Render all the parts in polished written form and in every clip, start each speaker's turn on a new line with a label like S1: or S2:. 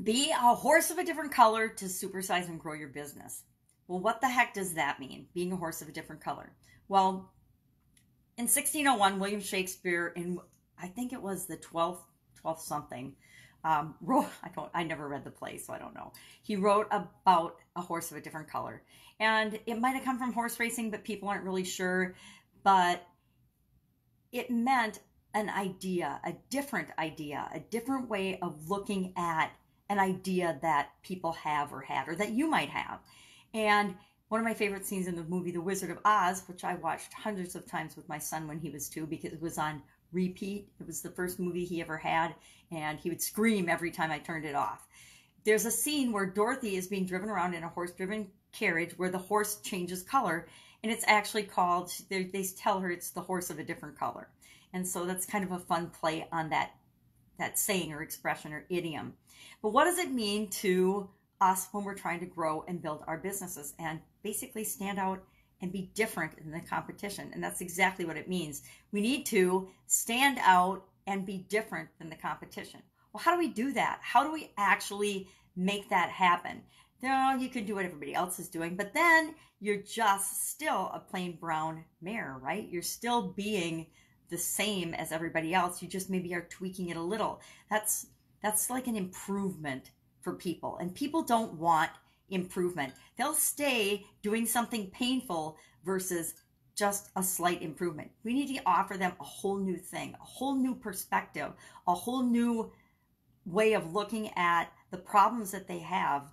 S1: Be a horse of a different color to supersize and grow your business. Well, what the heck does that mean, being a horse of a different color? Well, in 1601, William Shakespeare, in I think it was the 12th something, wrote, I never read the play, so I don't know. He wrote about a horse of a different color. And it might have come from horse racing, but people aren't really sure. But it meant an idea, a different way of looking at an idea that people have or had, or that you might have. And one of my favorite scenes in the movie The Wizard of Oz, which I watched hundreds of times with my son when he was 2 because it was on repeat. It was the first movie he ever had, and he would scream every time I turned it off. There's a scene where Dorothy is being driven around in a horse-driven carriage where the horse changes color, and it's actually called, they tell her it's the horse of a different color. And so that's kind of a fun play on that saying or expression or idiom. But what does it mean to us when we're trying to grow and build our businesses and basically stand out and be different in the competition? And that's exactly what it means. We need to stand out and be different than the competition. Well, how do we do that? How do we actually make that happen? You can do what everybody else is doing, but then you're just still a plain brown mare, right? You're still being the same as everybody else. You just maybe are tweaking it a little. That's like an improvement for people, and people don't want improvement. They'll stay doing something painful versus just a slight improvement. We need to offer them a whole new thing, a whole new perspective, a whole new way of looking at the problems that they have.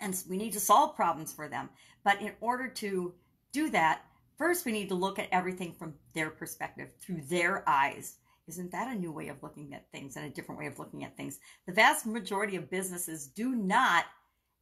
S1: And we need to solve problems for them. But in order to do that, first we need to look at everything from their perspective, through their eyes. Isn't that a new way of looking at things and a different way of looking at things? The vast majority of businesses do not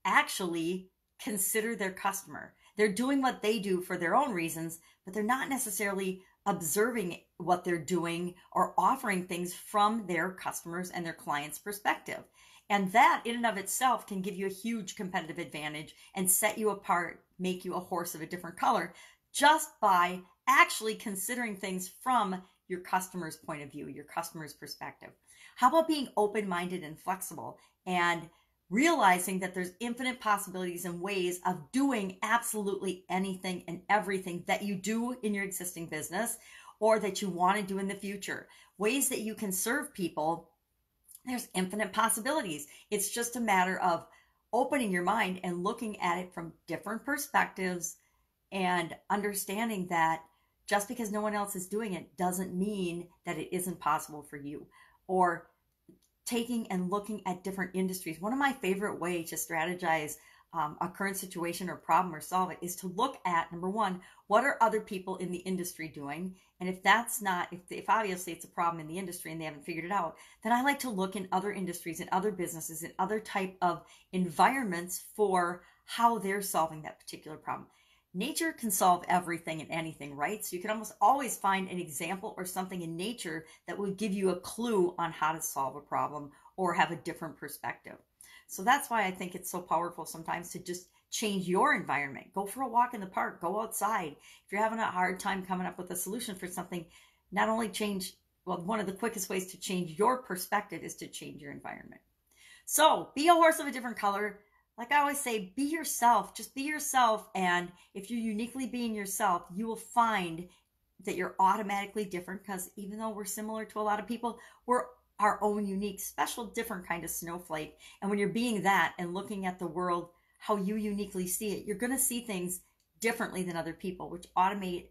S1: actually consider their customer. They're doing what they do for their own reasons, but they're not necessarily observing what they're doing or offering things from their customers and their clients' perspective. And that in and of itself can give you a huge competitive advantage and set you apart, make you a horse of a different color, just by actually considering things from your customer's point of view, your customer's perspective. How about being open-minded and flexible and realizing that there's infinite possibilities and ways of doing absolutely anything and everything that you do in your existing business or that you want to do in the future, ways that you can serve people. There's infinite possibilities. It's just a matter of opening your mind and looking at it from different perspectives and understanding that just because no one else is doing it doesn't mean that it isn't possible for you. Or taking and looking at different industries. One of my favorite ways to strategize a current situation or problem or solve it is to look at, number one, what are other people in the industry doing? And if that's not, if obviously it's a problem in the industry and they haven't figured it out, then I like to look in other industries and other businesses and other type of environments for how they're solving that particular problem. Nature can solve everything and anything, right? So you can almost always find an example or something in nature that will give you a clue on how to solve a problem or have a different perspective. So that's why I think it's so powerful sometimes to just change your environment. Go for a walk in the park, go outside. If you're having a hard time coming up with a solution for something, not only change, well, one of the quickest ways to change your perspective is to change your environment. So be a horse of a different color. Like I always say, be yourself, just be yourself. And if you're uniquely being yourself, you will find that you're automatically different, because even though we're similar to a lot of people, we're our own unique, special, different kind of snowflake. And when you're being that and looking at the world, how you uniquely see it, you're going to see things differently than other people, which automatically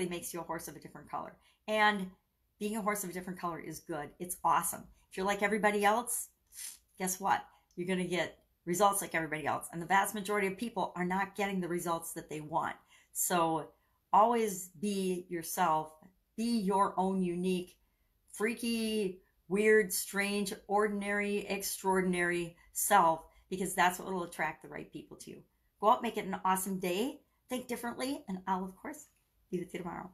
S1: makes you a horse of a different color. And being a horse of a different color is good. It's awesome. If you're like everybody else, guess what? You're going to get results like everybody else. And the vast majority of people are not getting the results that they want. So always be yourself. Be your own unique, freaky, weird, strange, ordinary, extraordinary self, because that's what will attract the right people to you. Go out, make it an awesome day, think differently, and I'll, of course, be with you tomorrow.